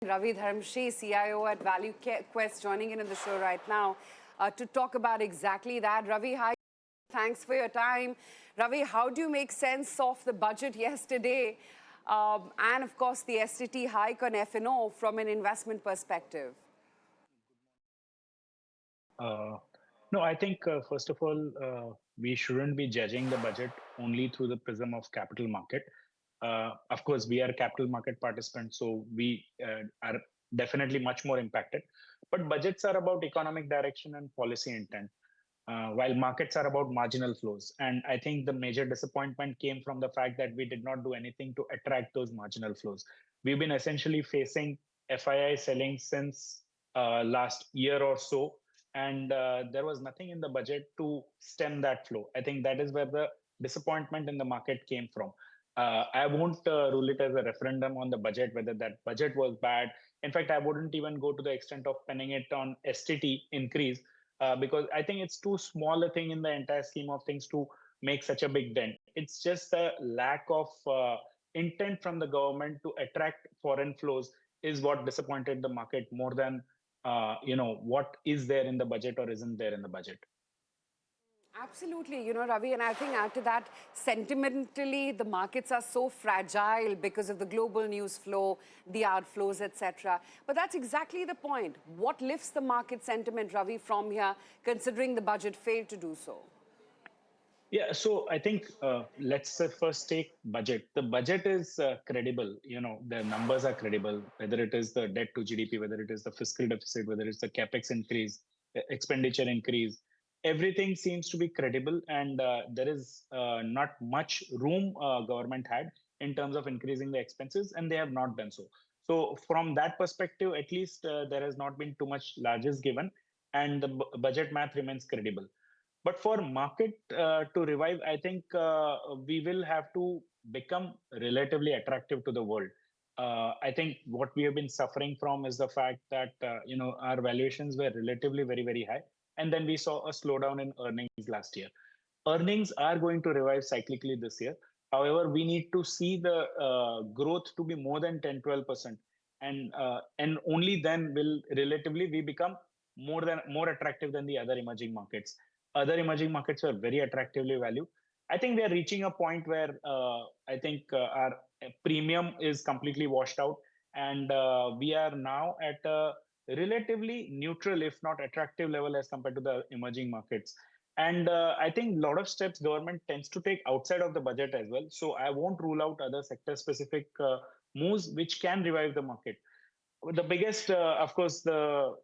Ravi Dharamshi, CIO at ValueQuest, joining in the show right now to talk about exactly that. Ravi, hi. Thanks for your time. Ravi, how do you make sense of the budget yesterday and, of course, the STT hike on F&O from an investment perspective? Uh, no, I think first of all, we shouldn't be judging the budget only through the prism of capital market. Of course, we are capital market participants, so we are definitely much more impacted. But budgets are about economic direction and policy intent, while markets are about marginal flows. And I think the major disappointment came from the fact that we did not do anything to attract those marginal flows. We've been essentially facing FII selling since last year or so, and there was nothing in the budget to stem that flow. I think that is where the disappointment in the market came from. I won't rule it as a referendum on the budget, whether that budget was bad. In fact, I wouldn't even go to the extent of penning it on STT increase, because I think it's too small a thing in the entire scheme of things to make such a big dent. It's just a lack of intent from the government to attract foreign flows is what disappointed the market more than what is there in the budget or isn't there in the budget. Absolutely, Ravi, and I think add to that, sentimentally, the markets are so fragile because of the global news flow, the outflows, etc. But that's exactly the point. What lifts the market sentiment, Ravi, from here, considering the budget failed to do so? Yeah, so I think let's first take budget. The budget is credible. The numbers are credible, whether it is the debt to GDP, whether it is the fiscal deficit, whether it's the capex increase, expenditure increase. Everything seems to be credible, and there is not much room government had in terms of increasing the expenses, and they have not done so. So from that perspective, at least there has not been too much largesse given, and the budget math remains credible. But for market to revive, I think we will have to become relatively attractive to the world. I think what we have been suffering from is the fact that our valuations were relatively very, very high, and then we saw a slowdown in earnings last year. Earnings are going to revive cyclically this year. However, we need to see the growth to be more than 10-12%, and only then will relatively we become more attractive than the other emerging markets. Other emerging markets are very attractively valued. I think we are reaching a point where I think our premium is completely washed out, and we are now at a relatively neutral, if not attractive level as compared to the emerging markets. And I think a lot of steps government tends to take outside of the budget as well. So I won't rule out other sector specific moves which can revive the market. The biggest, of course, the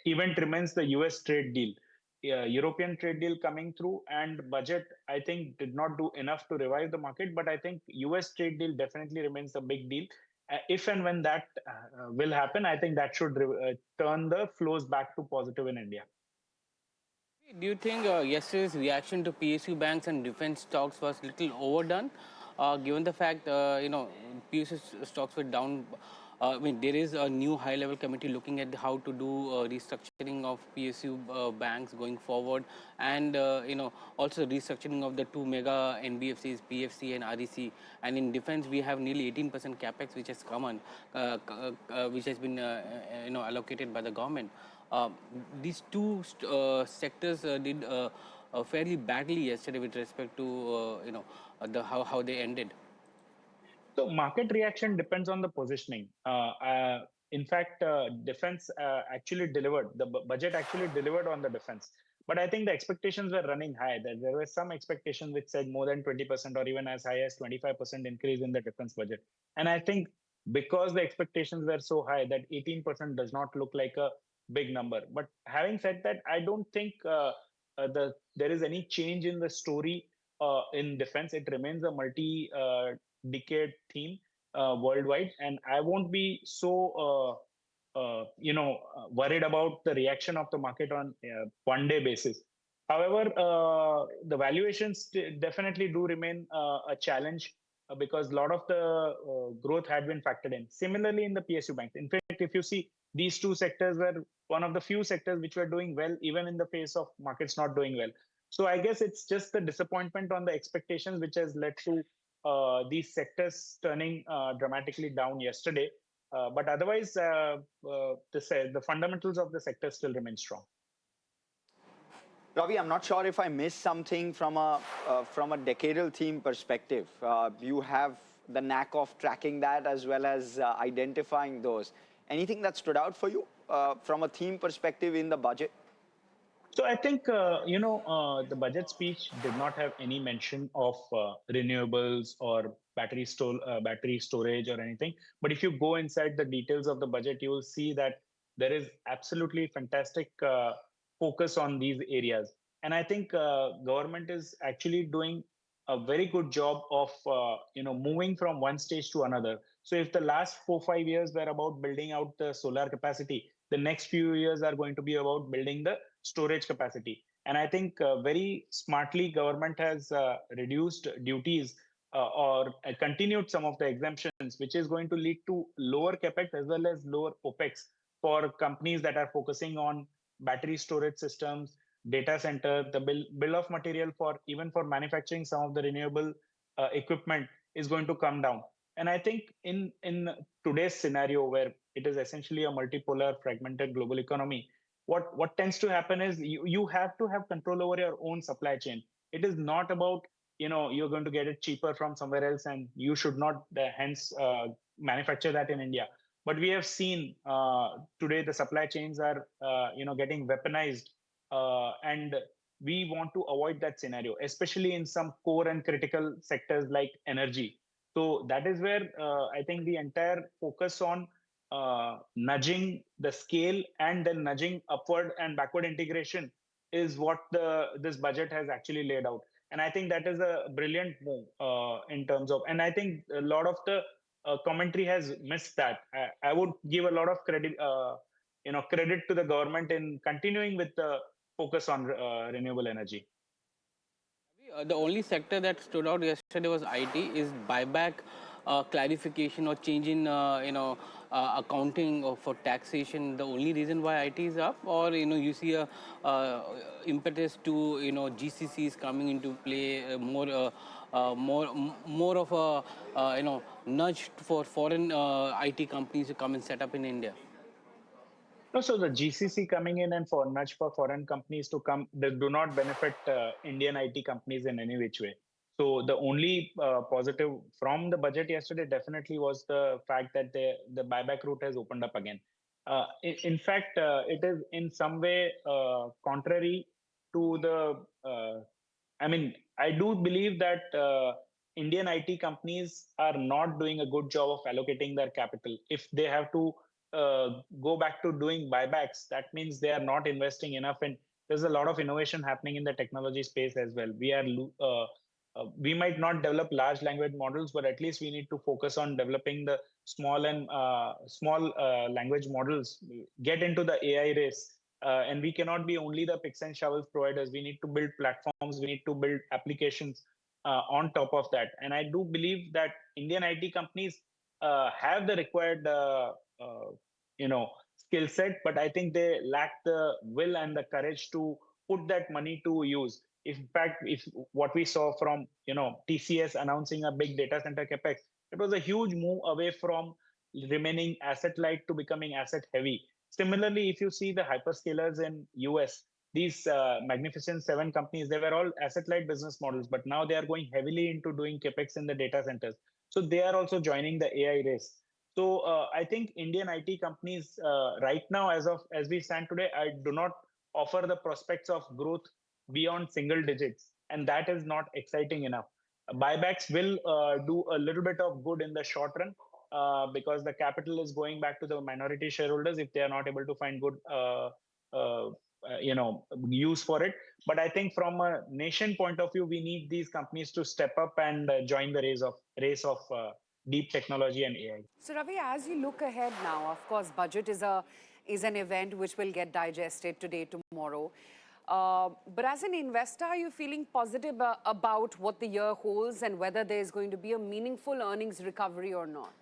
event remains the US trade deal. European trade deal coming through, and budget, I think, did not do enough to revive the market. But I think US trade deal definitely remains a big deal. If and when that will happen, I think that should turn the flows back to positive in India. Do you think yesterday's reaction to PSU banks and defense stocks was little overdone, given the fact PSU stocks were down? I mean, there is a new high-level committee looking at how to do restructuring of PSU banks going forward, and also restructuring of the two mega NBFCs, PFC and REC. And in defense, we have nearly 18% capex, which has come on, which has been allocated by the government. These two sectors did fairly badly yesterday with respect to how they ended. So market reaction depends on the positioning. In fact, defense actually delivered. The budget actually delivered on the defense. But I think the expectations were running high. There were some expectations which said more than 20% or even as high as 25% increase in the defense budget. And I think because the expectations were so high that 18% does not look like a big number. But having said that, I don't think there is any change in the story in defense. It remains a multi-decade theme worldwide, and I won't be so worried about the reaction of the market on one-day basis. However, the valuations definitely do remain a challenge because a lot of the growth had been factored in. Similarly, in the PSU banks. In fact, if you see, these two sectors were one of the few sectors which were doing well, even in the face of markets not doing well. So I guess it's just the disappointment on the expectations which has led to these sectors turning dramatically down yesterday. But otherwise, the fundamentals of the sector still remain strong. Ravi, I'm not sure if I missed something from a decadal theme perspective. You have the knack of tracking that as well as identifying those. Anything that stood out for you from a theme perspective in the budget? So I think the budget speech did not have any mention of renewables or battery storage or anything. But if you go inside the details of the budget, you will see that there is absolutely fantastic focus on these areas. And I think government is actually doing a very good job of moving from one stage to another. So if the last 4 5 years were about building out the solar capacity, the next few years are going to be about building the storage capacity. And I think very smartly government has reduced duties or continued some of the exemptions, which is going to lead to lower capex as well as lower opex for companies that are focusing on battery storage systems, data center. The bill of material for even for manufacturing some of the renewable equipment is going to come down. And I think in today's scenario where it is essentially a multipolar fragmented global economy, what tends to happen is you have to have control over your own supply chain. It is not about you're going to get it cheaper from somewhere else and you should not hence manufacture that in India. But we have seen today the supply chains are getting weaponized, and we want to avoid that scenario, especially in some core and critical sectors like energy. So that is where I think the entire focus on nudging the scale and then nudging upward and backward integration is what this budget has actually laid out. And I think that is a brilliant move in terms of, and I think a lot of the commentary has missed that. I would give a lot of credit to the government in continuing with the focus on renewable energy. The only sector that stood out yesterday was IT. Is buyback clarification or change in accounting for taxation the only reason why IT is up, or you see a impetus to GCCs coming into play, more of a nudge for foreign IT companies to come and set up in India? No, so the GCC coming in and for nudge for foreign companies to come, they do not benefit Indian IT companies in any which way. So the only positive from the budget yesterday definitely was the fact that the buyback route has opened up again. In fact, it is in some way contrary to the. I mean, I do believe that Indian IT companies are not doing a good job of allocating their capital. If they have to go back to doing buybacks, that means they are not investing enough. And there's a lot of innovation happening in the technology space as well. We might not develop large language models, but at least we need to focus on developing the small language models, get into the AI race. And we cannot be only the picks and shovels providers. We need to build platforms. We need to build applications on top of that. And I do believe that Indian IT companies have the required skill set, but I think they lack the will and the courage to put that money to use. In fact, if what we saw from TCS announcing a big data center capex, it was a huge move away from remaining asset light to becoming asset heavy. Similarly, if you see the hyperscalers in US, these magnificent seven companies, they were all asset light business models, but now they are going heavily into doing capex in the data centers. So they are also joining the AI race. So I think Indian IT companies right now, as we stand today, I do not offer the prospects of growth beyond single digits, and that is not exciting enough. Buybacks will do a little bit of good in the short run because the capital is going back to the minority shareholders if they are not able to find good use for it. But I think from a nation point of view, we need these companies to step up and join the race of deep technology and AI. So Ravi, as you look ahead now, of course, budget is an event which will get digested today, tomorrow. But as an investor, are you feeling positive about what the year holds and whether there's going to be a meaningful earnings recovery or not?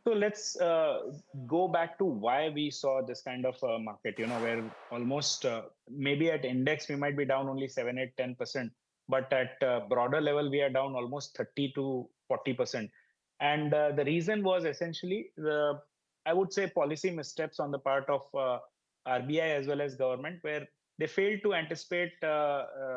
So let's go back to why we saw this kind of market, where almost maybe at index, we might be down only 7, 8, 10%, but at broader level, we are down almost 30 to 40%. And the reason was essentially I would say, policy missteps on the part of RBI as well as government, where they failed to anticipate that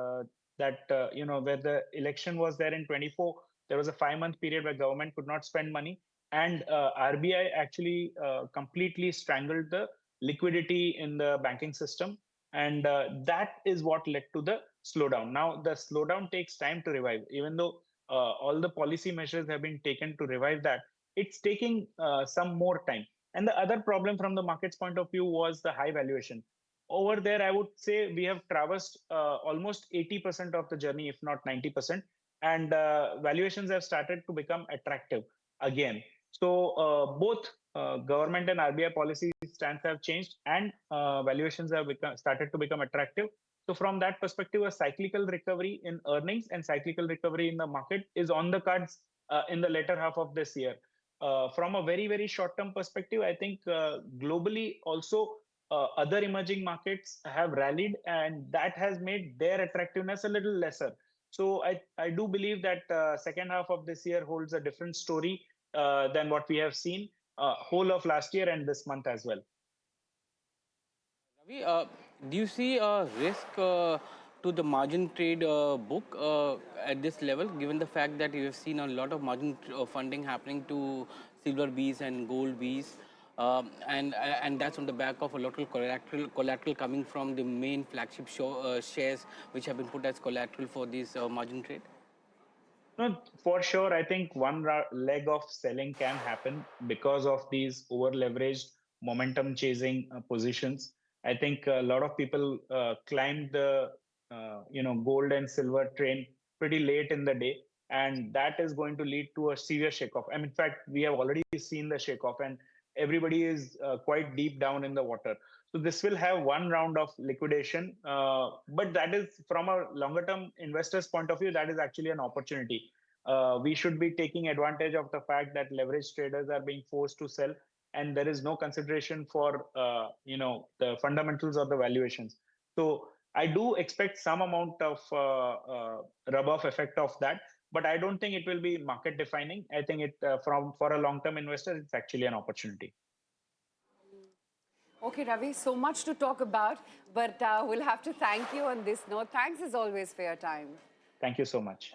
where the election was there in 24, there was a 5-month period where government could not spend money, and RBI actually completely strangled the liquidity in the banking system, and that is what led to the slowdown. Now the slowdown takes time to revive, even though all the policy measures have been taken to revive that. It's taking some more time. And the other problem from the market's point of view was the high valuation. Over there, I would say we have traversed almost 80% of the journey, if not 90%, and valuations have started to become attractive again. So both government and RBI policy stance have changed, and valuations have started to become attractive. So from that perspective, a cyclical recovery in earnings and cyclical recovery in the market is on the cards in the later half of this year. From a very, very short-term perspective, I think globally also other emerging markets have rallied, and that has made their attractiveness a little lesser. So I do believe that second half of this year holds a different story than what we have seen whole of last year and this month as well. Ravi, do you see a risk to the margin trade book at this level, given the fact that you have seen a lot of margin funding happening to silver Bs and gold Bs, and that's on the back of a lot of collateral coming from the main flagship shares which have been put as collateral for this margin trade? No, for sure. I think one leg of selling can happen because of these over leveraged momentum chasing positions. I think a lot of people climbed the gold and silver train pretty late in the day, and that is going to lead to a severe shake-off. I mean, in fact, we have already seen the shake-off, and everybody is quite deep down in the water. So this will have one round of liquidation, but that is from a longer term investor's point of view, that is actually an opportunity. We should be taking advantage of the fact that leverage traders are being forced to sell, and there is no consideration for the fundamentals or the valuations. So I do expect some amount of rub-off effect of that, but I don't think it will be market defining. I think for a long term investor, it's actually an opportunity. Okay, Ravi, so much to talk about, but we'll have to thank you on this note. Thanks as always for your time. Thank you so much.